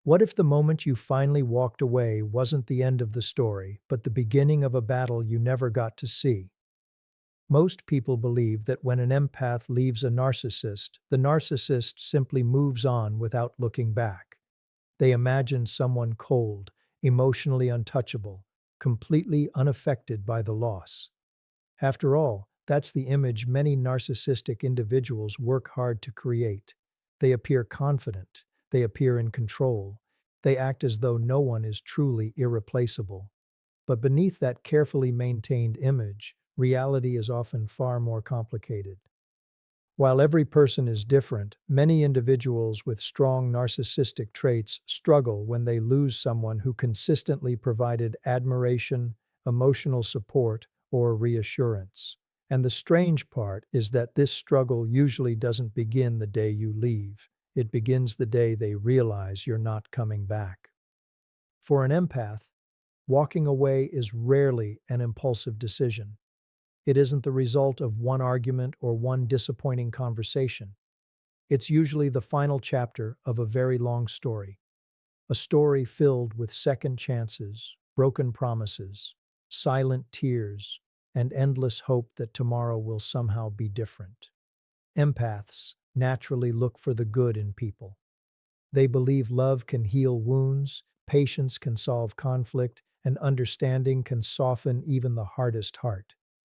What if the moment you finally walked away wasn't the end of the story, but the beginning of a battle you never got to see? Most people believe that when an empath leaves a narcissist, the narcissist simply moves on without looking back. They imagine someone cold, emotionally untouchable, completely unaffected by the loss. After all, that's the image many narcissistic individuals work hard to create. They appear confident, they appear in control, they act as though no one is truly irreplaceable. But beneath that carefully maintained image, reality is often far more complicated. While every person is different, many individuals with strong narcissistic traits struggle when they lose someone who consistently provided admiration, emotional support, or reassurance. And the strange part is that this struggle usually doesn't begin the day you leave. It begins the day they realize you're not coming back. For an empath, walking away is rarely an impulsive decision. It isn't the result of one argument or one disappointing conversation. It's usually the final chapter of a very long story. A story filled with second chances, broken promises, silent tears, and endless hope that tomorrow will somehow be different. Empaths naturally look for the good in people. They believe love can heal wounds, patience can solve conflict, and understanding can soften even the hardest heart.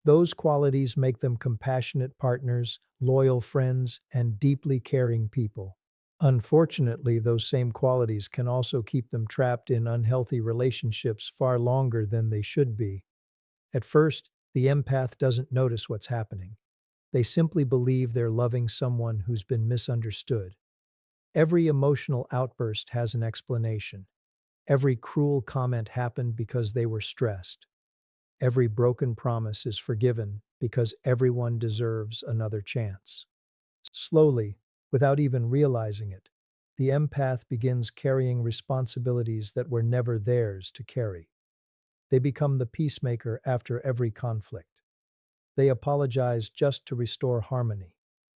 Those qualities make them compassionate partners, loyal friends, and deeply caring people. Unfortunately, those same qualities can also keep them trapped in unhealthy relationships far longer than they should be. At first, the empath doesn't notice what's happening. They simply believe they're loving someone who's been misunderstood. Every emotional outburst has an explanation. Every cruel comment happened because they were stressed. Every broken promise is forgiven because everyone deserves another chance. Slowly, without even realizing it, the empath begins carrying responsibilities that were never theirs to carry. They become the peacemaker after every conflict. They apologize just to restore harmony,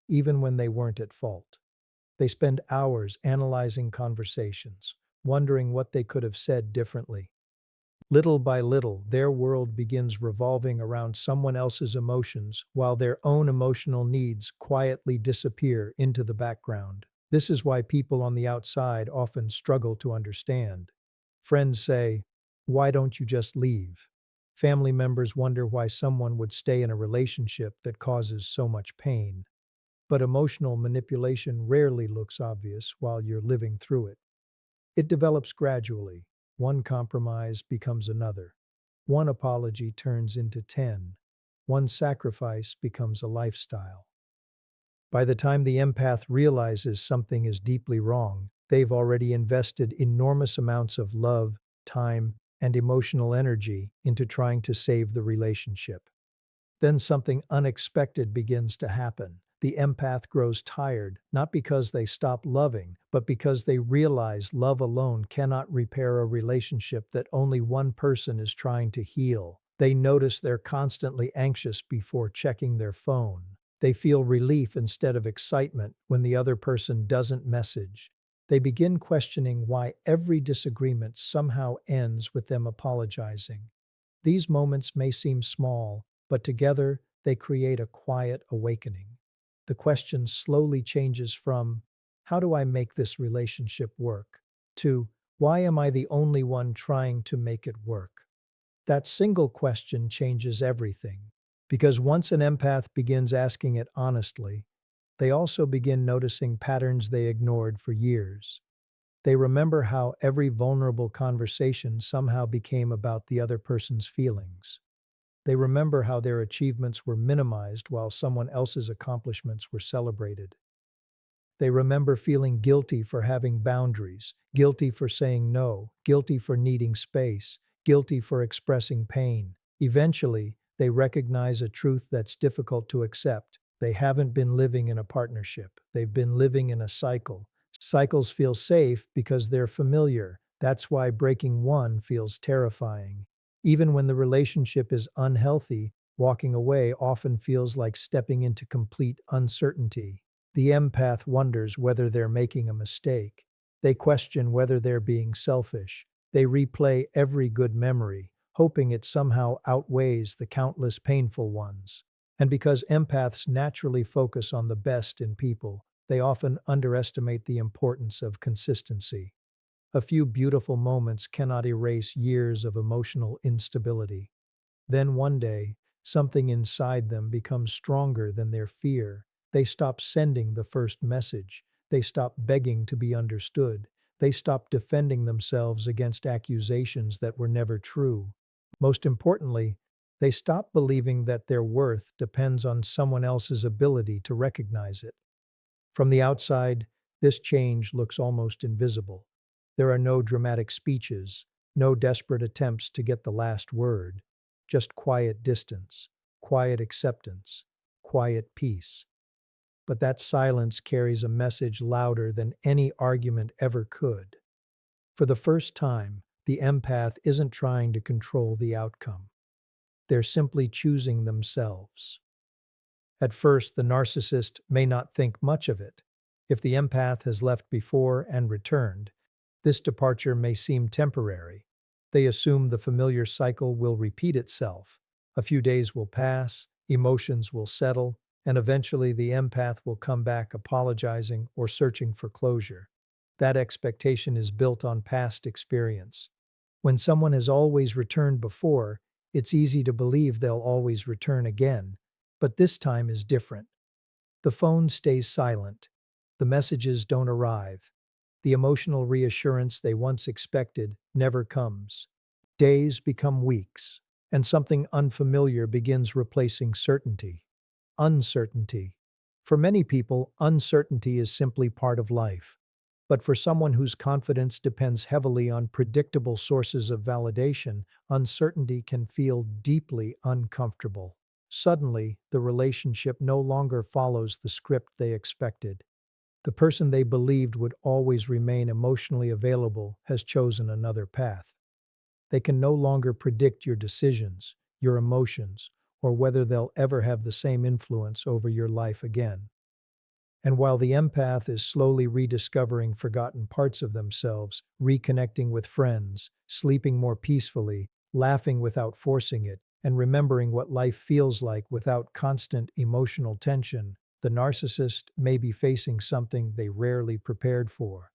even when they weren't at fault. They spend hours analyzing conversations, wondering what they could have said differently. Little by little, their world begins revolving around someone else's emotions while their own emotional needs quietly disappear into the background. This is why people on the outside often struggle to understand. Friends say, "Why don't you just leave?" Family members wonder why someone would stay in a relationship that causes so much pain. But emotional manipulation rarely looks obvious while you're living through it. It develops gradually. One compromise becomes another. One apology turns into 10. One sacrifice becomes a lifestyle. By the time the empath realizes something is deeply wrong, they've already invested enormous amounts of love, time, and emotional energy into trying to save the relationship. Then something unexpected begins to happen. The empath grows tired, not because they stop loving, but because they realize love alone cannot repair a relationship that only one person is trying to heal. They notice they're constantly anxious before checking their phone. They feel relief instead of excitement when the other person doesn't message. They begin questioning why every disagreement somehow ends with them apologizing. These moments may seem small, but together they create a quiet awakening. The question slowly changes from, "How do I make this relationship work?" to, "Why am I the only one trying to make it work?" That single question changes everything. Because once an empath begins asking it honestly, they also begin noticing patterns they ignored for years. They remember how every vulnerable conversation somehow became about the other person's feelings. They remember how their achievements were minimized while someone else's accomplishments were celebrated. They remember feeling guilty for having boundaries, guilty for saying no, guilty for needing space, guilty for expressing pain. Eventually, they recognize a truth that's difficult to accept. They haven't been living in a partnership. They've been living in a cycle. Cycles feel safe because they're familiar. That's why breaking one feels terrifying. Even when the relationship is unhealthy, walking away often feels like stepping into complete uncertainty. The empath wonders whether they're making a mistake. They question whether they're being selfish. They replay every good memory, hoping it somehow outweighs the countless painful ones. And because empaths naturally focus on the best in people, they often underestimate the importance of consistency. A few beautiful moments cannot erase years of emotional instability. Then one day, something inside them becomes stronger than their fear. They stop sending the first message. They stop begging to be understood. They stop defending themselves against accusations that were never true. Most importantly, they stop believing that their worth depends on someone else's ability to recognize it. From the outside, this change looks almost invisible. There are no dramatic speeches, no desperate attempts to get the last word, just quiet distance, quiet acceptance, quiet peace. But that silence carries a message louder than any argument ever could. For the first time, the empath isn't trying to control the outcome. They're simply choosing themselves. At first, the narcissist may not think much of it. If the empath has left before and returned, this departure may seem temporary. They assume the familiar cycle will repeat itself. A few days will pass, emotions will settle, and eventually the empath will come back apologizing or searching for closure. That expectation is built on past experience. When someone has always returned before, it's easy to believe they'll always return again. But this time is different. The phone stays silent. The messages don't arrive. The emotional reassurance they once expected never comes. Days become weeks, and something unfamiliar begins replacing certainty. Uncertainty. For many people, uncertainty is simply part of life. But for someone whose confidence depends heavily on predictable sources of validation, uncertainty can feel deeply uncomfortable. Suddenly, the relationship no longer follows the script they expected. The person they believed would always remain emotionally available has chosen another path. They can no longer predict your decisions, your emotions, or whether they'll ever have the same influence over your life again. And while the empath is slowly rediscovering forgotten parts of themselves, reconnecting with friends, sleeping more peacefully, laughing without forcing it, and remembering what life feels like without constant emotional tension, the narcissist may be facing something they rarely prepared for.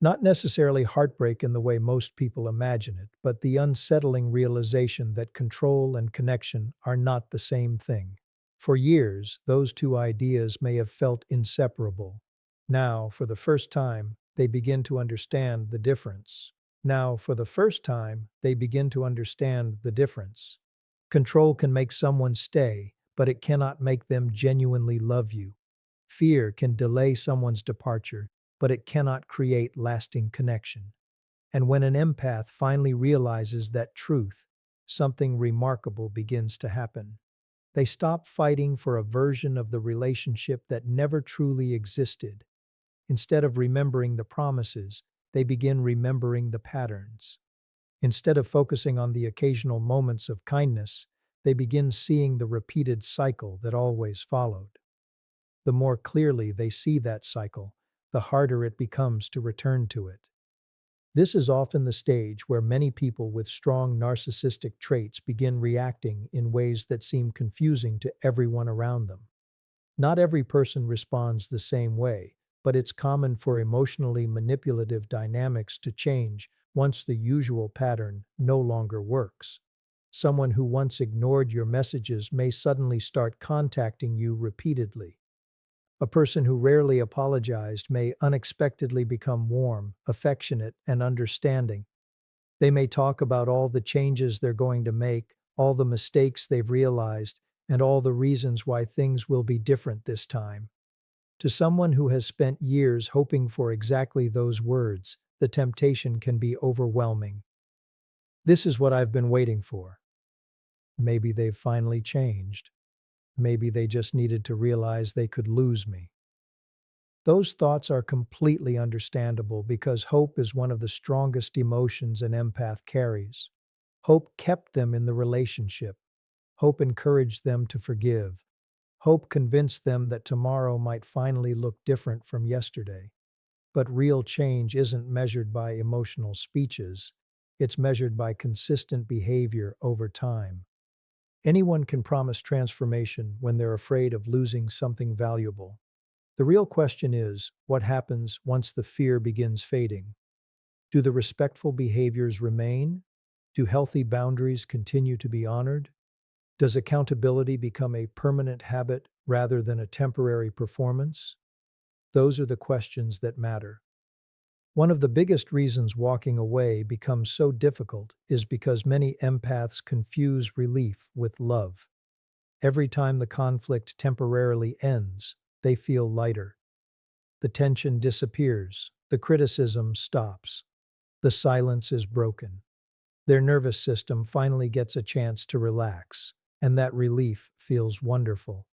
Not necessarily heartbreak in the way most people imagine it, but the unsettling realization that control and connection are not the same thing. For years, those two ideas may have felt inseparable. Now, for the first time, they begin to understand the difference. Now, for the first time, they begin to understand the difference. Control can make someone stay, but it cannot make them genuinely love you. Fear can delay someone's departure, but it cannot create lasting connection. And when an empath finally realizes that truth, something remarkable begins to happen. They stop fighting for a version of the relationship that never truly existed. Instead of remembering the promises, they begin remembering the patterns. Instead of focusing on the occasional moments of kindness, they begin seeing the repeated cycle that always followed. The more clearly they see that cycle, the harder it becomes to return to it. This is often the stage where many people with strong narcissistic traits begin reacting in ways that seem confusing to everyone around them. Not every person responds the same way, but it's common for emotionally manipulative dynamics to change once the usual pattern no longer works. Someone who once ignored your messages may suddenly start contacting you repeatedly. A person who rarely apologized may unexpectedly become warm, affectionate, and understanding. They may talk about all the changes they're going to make, all the mistakes they've realized, and all the reasons why things will be different this time. To someone who has spent years hoping for exactly those words, the temptation can be overwhelming. This is what I've been waiting for. Maybe they've finally changed. Maybe they just needed to realize they could lose me. Those thoughts are completely understandable because hope is one of the strongest emotions an empath carries. Hope kept them in the relationship. Hope encouraged them to forgive. Hope convinced them that tomorrow might finally look different from yesterday. But real change isn't measured by emotional speeches, it's measured by consistent behavior over time. Anyone can promise transformation when they're afraid of losing something valuable. The real question is, what happens once the fear begins fading? Do the respectful behaviors remain? Do healthy boundaries continue to be honored? Does accountability become a permanent habit rather than a temporary performance? Those are the questions that matter. One of the biggest reasons walking away becomes so difficult is because many empaths confuse relief with love. Every time the conflict temporarily ends, they feel lighter. The tension disappears, the criticism stops, the silence is broken. Their nervous system finally gets a chance to relax, and that relief feels wonderful.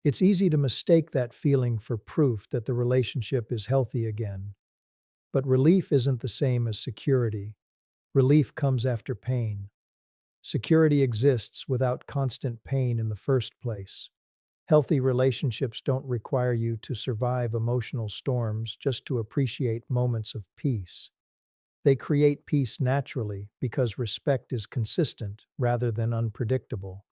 It's easy to mistake that feeling for proof that the relationship is healthy again. But relief isn't the same as security. Relief comes after pain. Security exists without constant pain in the first place. Healthy relationships don't require you to survive emotional storms just to appreciate moments of peace. They create peace naturally because respect is consistent rather than unpredictable.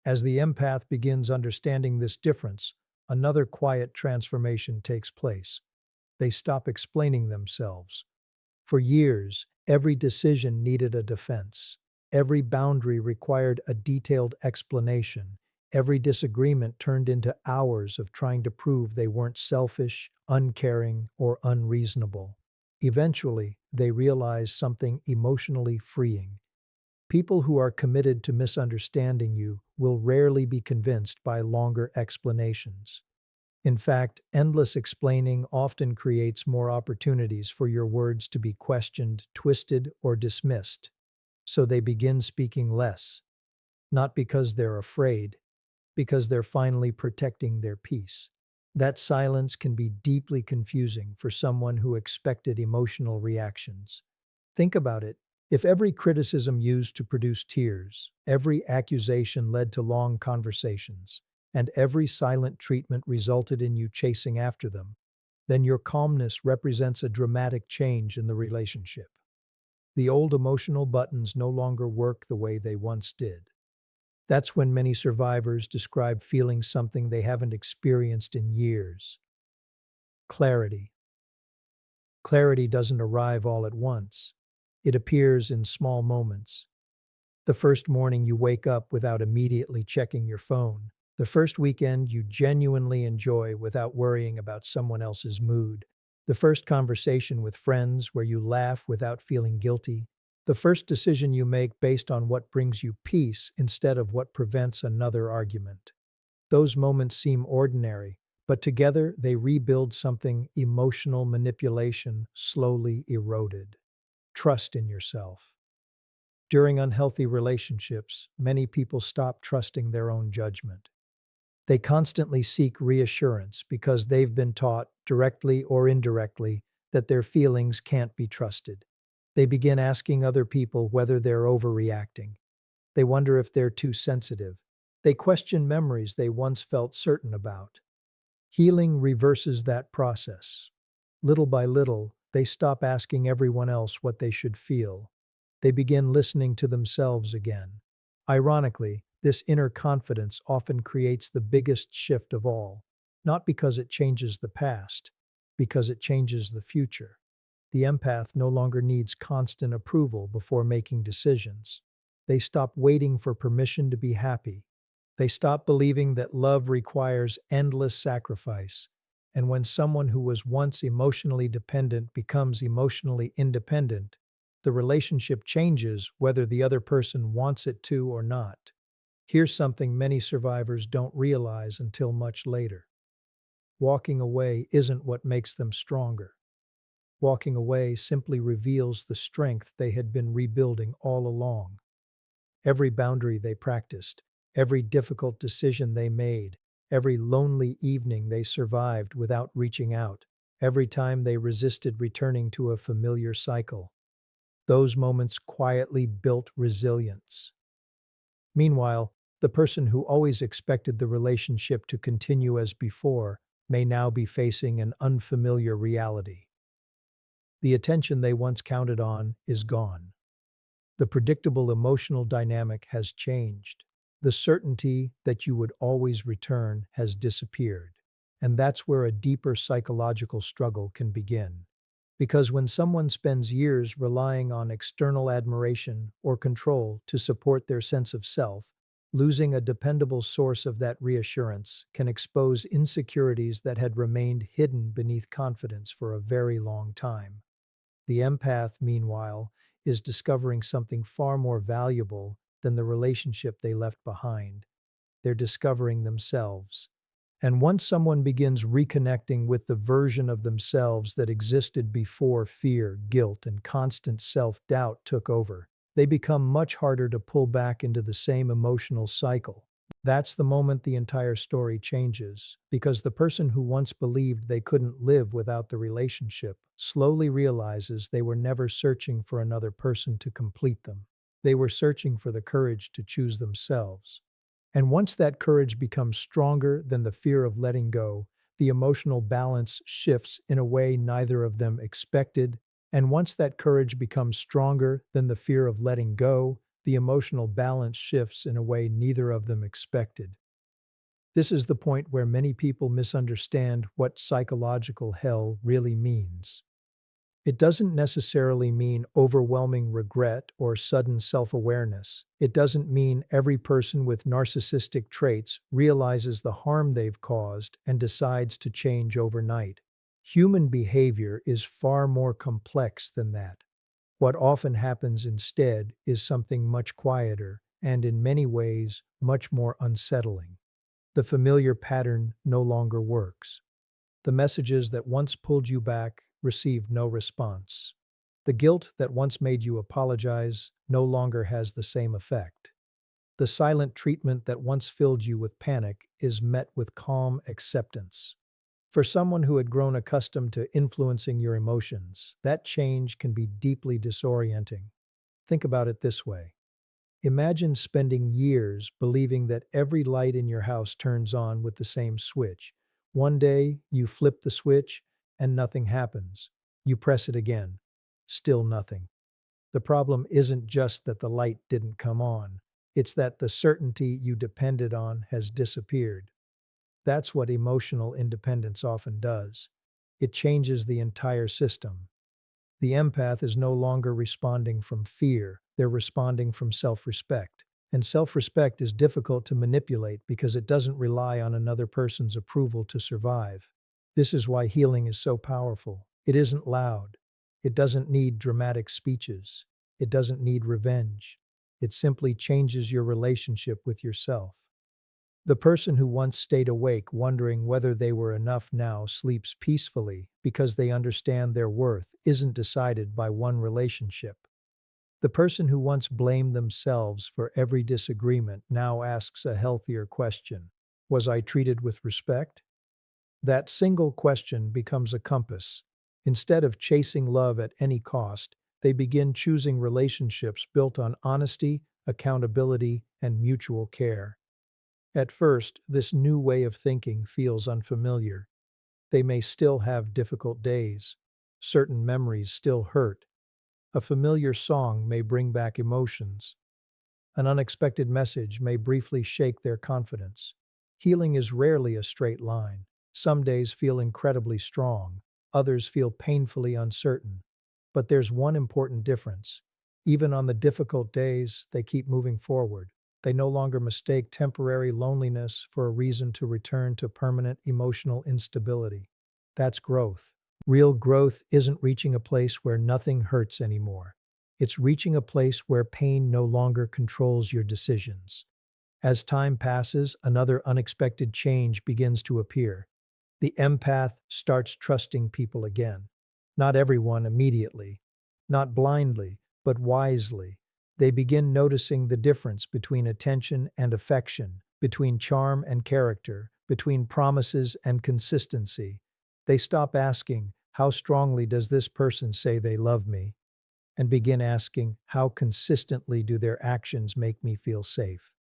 As the empath begins understanding this difference, another quiet transformation takes place. They stop explaining themselves. For years, every decision needed a defense. Every boundary required a detailed explanation. Every disagreement turned into hours of trying to prove they weren't selfish, uncaring, or unreasonable. Eventually, they realize something emotionally freeing. People who are committed to misunderstanding you will rarely be convinced by longer explanations. In fact, endless explaining often creates more opportunities for your words to be questioned, twisted, or dismissed. So they begin speaking less, not because they're afraid, because they're finally protecting their peace. That silence can be deeply confusing for someone who expected emotional reactions. Think about it. If every criticism used to produce tears, every accusation led to long conversations, and every silent treatment resulted in you chasing after them, then your calmness represents a dramatic change in the relationship. The old emotional buttons no longer work the way they once did. That's when many survivors describe feeling something they haven't experienced in years. Clarity. Clarity doesn't arrive all at once. It appears in small moments. The first morning you wake up without immediately checking your phone. The first weekend you genuinely enjoy without worrying about someone else's mood. The first conversation with friends where you laugh without feeling guilty. The first decision you make based on what brings you peace instead of what prevents another argument. Those moments seem ordinary, but together they rebuild something emotional manipulation slowly eroded. Trust in yourself. During unhealthy relationships, many people stop trusting their own judgment. They constantly seek reassurance because they've been taught, directly or indirectly, that their feelings can't be trusted. They begin asking other people whether they're overreacting. They wonder if they're too sensitive. They question memories they once felt certain about. Healing reverses that process. Little by little, they stop asking everyone else what they should feel. They begin listening to themselves again. Ironically, this inner confidence often creates the biggest shift of all, not because it changes the past, because it changes the future. The empath no longer needs constant approval before making decisions. They stop waiting for permission to be happy. They stop believing that love requires endless sacrifice. And when someone who was once emotionally dependent becomes emotionally independent, the relationship changes whether the other person wants it to or not. Here's something many survivors don't realize until much later. Walking away isn't what makes them stronger. Walking away simply reveals the strength they had been rebuilding all along. Every boundary they practiced, every difficult decision they made, every lonely evening they survived without reaching out, every time they resisted returning to a familiar cycle. Those moments quietly built resilience. Meanwhile, the person who always expected the relationship to continue as before may now be facing an unfamiliar reality. The attention they once counted on is gone. The predictable emotional dynamic has changed. The certainty that you would always return has disappeared. And that's where a deeper psychological struggle can begin. Because when someone spends years relying on external admiration or control to support their sense of self, losing a dependable source of that reassurance can expose insecurities that had remained hidden beneath confidence for a very long time. The empath, meanwhile, is discovering something far more valuable than the relationship they left behind. They're discovering themselves. And once someone begins reconnecting with the version of themselves that existed before fear, guilt, and constant self-doubt took over, they become much harder to pull back into the same emotional cycle. That's the moment the entire story changes, because the person who once believed they couldn't live without the relationship slowly realizes they were never searching for another person to complete them. They were searching for the courage to choose themselves. And once that courage becomes stronger than the fear of letting go, the emotional balance shifts in a way neither of them expected. And once that courage becomes stronger than the fear of letting go, the emotional balance shifts in a way neither of them expected. This is the point where many people misunderstand what psychological hell really means. It doesn't necessarily mean overwhelming regret or sudden self-awareness. It doesn't mean every person with narcissistic traits realizes the harm they've caused and decides to change overnight. Human behavior is far more complex than that. What often happens instead is something much quieter and, in many ways, much more unsettling. The familiar pattern no longer works. The messages that once pulled you back receive no response. The guilt that once made you apologize no longer has the same effect. The silent treatment that once filled you with panic is met with calm acceptance. For someone who had grown accustomed to influencing your emotions, that change can be deeply disorienting. Think about it this way. Imagine spending years believing that every light in your house turns on with the same switch. One day, you flip the switch and nothing happens. You press it again. Still nothing. The problem isn't just that the light didn't come on. It's that the certainty you depended on has disappeared. That's what emotional independence often does. It changes the entire system. The empath is no longer responding from fear, they're responding from self-respect. And self-respect is difficult to manipulate because it doesn't rely on another person's approval to survive. This is why healing is so powerful. It isn't loud. It doesn't need dramatic speeches. It doesn't need revenge. It simply changes your relationship with yourself. The person who once stayed awake wondering whether they were enough now sleeps peacefully because they understand their worth isn't decided by one relationship. The person who once blamed themselves for every disagreement now asks a healthier question. Was I treated with respect? That single question becomes a compass. Instead of chasing love at any cost, they begin choosing relationships built on honesty, accountability, and mutual care. At first, this new way of thinking feels unfamiliar. They may still have difficult days. Certain memories still hurt. A familiar song may bring back emotions. An unexpected message may briefly shake their confidence. Healing is rarely a straight line. Some days feel incredibly strong. Others feel painfully uncertain. But there's one important difference. Even on the difficult days, they keep moving forward. They no longer mistake temporary loneliness for a reason to return to permanent emotional instability. That's growth. Real growth isn't reaching a place where nothing hurts anymore. It's reaching a place where pain no longer controls your decisions. As time passes, another unexpected change begins to appear. The empath starts trusting people again. Not everyone immediately, not blindly, but wisely. They begin noticing the difference between attention and affection, between charm and character, between promises and consistency. They stop asking, "How strongly does this person say they love me?" and begin asking, "How consistently do their actions make me feel safe?"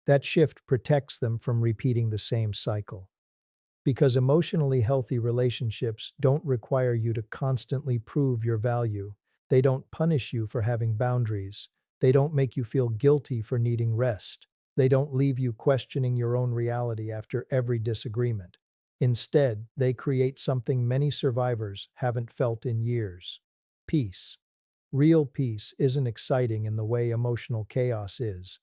That shift protects them from repeating the same cycle. Because emotionally healthy relationships don't require you to constantly prove your value. They don't punish you for having boundaries. They don't make you feel guilty for needing rest. They don't leave you questioning your own reality after every disagreement. Instead, they create something many survivors haven't felt in years: peace. Real peace isn't exciting in the way emotional chaos is.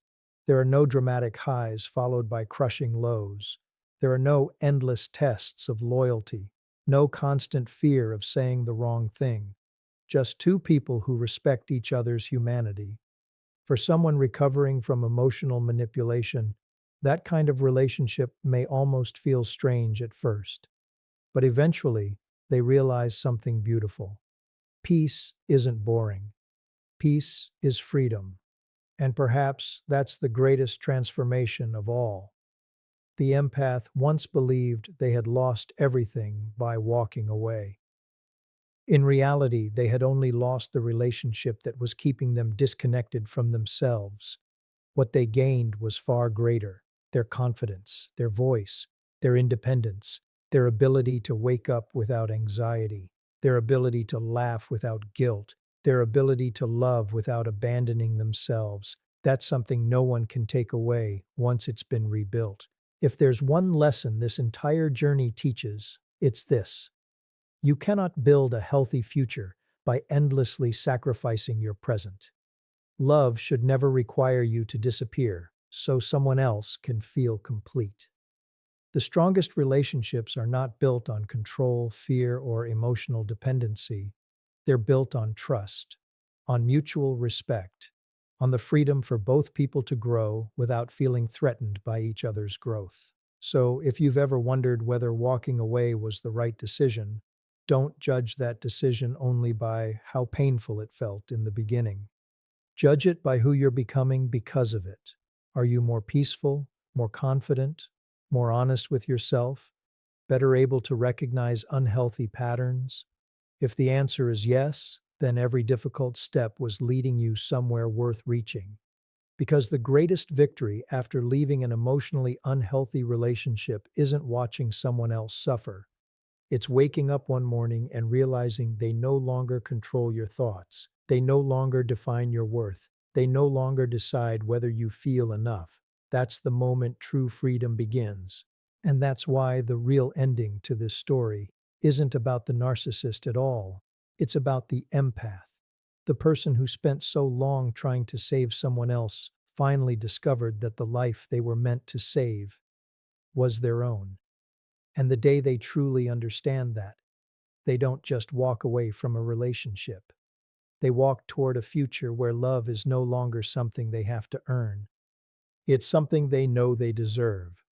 There are no dramatic highs followed by crushing lows. There are no endless tests of loyalty, no constant fear of saying the wrong thing. Just two people who respect each other's humanity. For someone recovering from emotional manipulation, that kind of relationship may almost feel strange at first. But eventually, they realize something beautiful. Peace isn't boring. Peace is freedom. And perhaps that's the greatest transformation of all. The empath once believed they had lost everything by walking away. In reality, they had only lost the relationship that was keeping them disconnected from themselves. What they gained was far greater: their confidence, their voice, their independence, their ability to wake up without anxiety, their ability to laugh without guilt, their ability to love without abandoning themselves. That's something no one can take away once it's been rebuilt. If there's one lesson this entire journey teaches, it's this: you cannot build a healthy future by endlessly sacrificing your present. Love should never require you to disappear so someone else can feel complete. The strongest relationships are not built on control, fear, or emotional dependency. They're built on trust, on mutual respect, on the freedom for both people to grow without feeling threatened by each other's growth. So, if you've ever wondered whether walking away was the right decision, don't judge that decision only by how painful it felt in the beginning. Judge it by who you're becoming because of it. Are you more peaceful, more confident, more honest with yourself, better able to recognize unhealthy patterns? If the answer is yes, then every difficult step was leading you somewhere worth reaching. Because the greatest victory after leaving an emotionally unhealthy relationship isn't watching someone else suffer. It's waking up one morning and realizing they no longer control your thoughts. They no longer define your worth. They no longer decide whether you feel enough. That's the moment true freedom begins. And that's why the real ending to this story isn't about the narcissist at all. It's about the empath. The person who spent so long trying to save someone else finally discovered that the life they were meant to save was their own. And the day they truly understand that, they don't just walk away from a relationship. They walk toward a future where love is no longer something they have to earn. It's something they know they deserve.